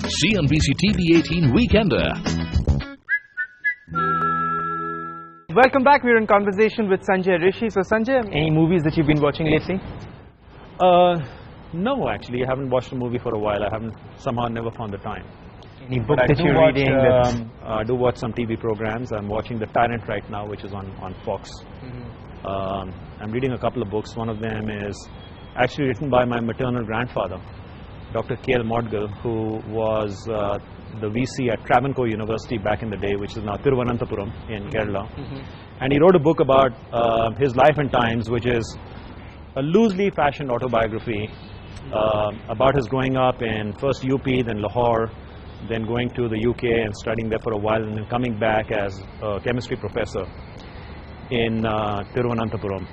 CNBC TV 18 Weekender. Welcome back. We're in conversation with Sanjay Rishi. So Sanjay, any movies that you've been watching lately? No, actually, I haven't watched a movie for a while. I haven't somehow never found the time. Any book But that you're reading? I do watch some TV programs. I'm watching The Tyrant right now, which is on Fox. I'm reading a couple of books. One of them is actually written by my maternal grandfather, Dr. K.L. Mudgal, who was the VC at Travancore University back in the day, which is now Thiruvananthapuram in Kerala. And he wrote a book about his life and times, which is a loosely fashioned autobiography about his growing up in first UP, then Lahore, then going to the UK and studying there for a while, and then coming back as a chemistry professor in Thiruvananthapuram.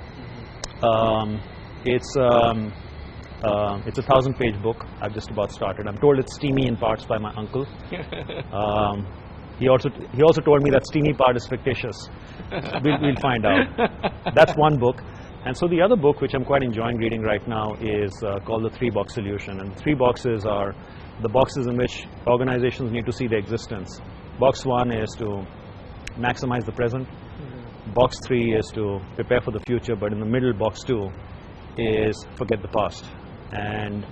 It's a 1,000-page book. I've just about started. I'm told it's steamy in parts by my uncle. He also told me that steamy part is fictitious. We'll find out. That's one book. And so the other book, which I'm quite enjoying reading right now, is called The 3-Box Solution. And the 3 boxes are the boxes in which organizations need to see their existence. Box 1 is to maximize the present. Box 3 is to prepare for the future. But in the middle, box 2 is forget the past. And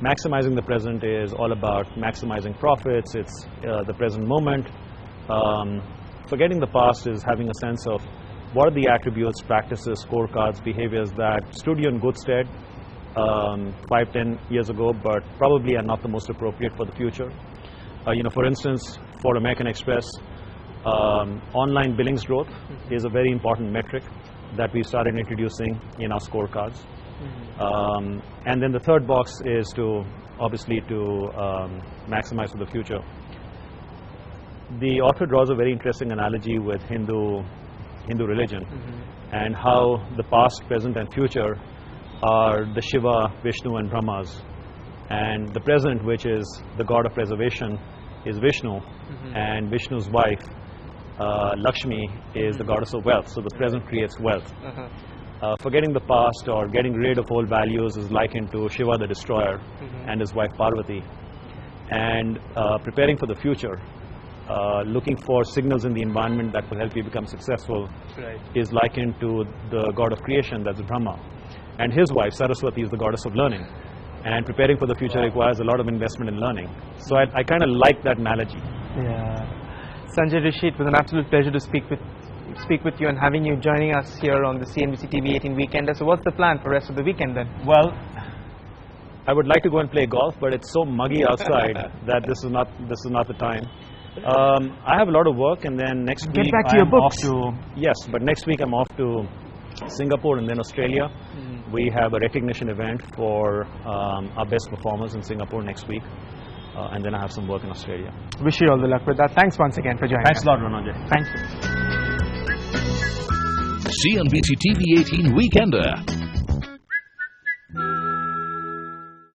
maximizing the present is all about maximizing profits. It's the present moment. Forgetting the past is having a sense of what are the attributes, practices, scorecards, behaviors that stood you in good stead 5-10 years ago, but probably are not the most appropriate for the future. For instance, for American Express, online billings growth is a very important metric that we started introducing in our scorecards. And then the third box is to obviously to maximize for the future. The author draws a very interesting analogy with Hindu religion and how the past, present and future are the Shiva, Vishnu and Brahmas, and the present, which is the god of preservation, is Vishnu, and Vishnu's wife Lakshmi is the goddess of wealth. So the present creates wealth. Forgetting the past or getting rid of old values is likened to Shiva the destroyer and his wife Parvati. And preparing for the future, looking for signals in the environment that will help you become successful, is likened to the god of creation, that's Brahma. And his wife Saraswati is the goddess of learning. And preparing for the future requires a lot of investment in learning. So I kind of like that analogy. Yeah. Sanjay Rishi, it was an absolute pleasure to speak with you and having you joining us here on the CNBC TV 18 Weekender. So what's the plan for the rest of the weekend then? Well, I would like to go and play golf, but it's so muggy outside that this is not the time. I have a lot of work, and then next week get back to your books. Yes, but next week I'm off to Singapore and then Australia. We have a recognition event for our best performers in Singapore next week. And then I have some work in Australia. Wish you all the luck with that. Thanks once again for joining us. Thanks a lot, Ronojoy. Thank you. CNBC TV 18 Weekender.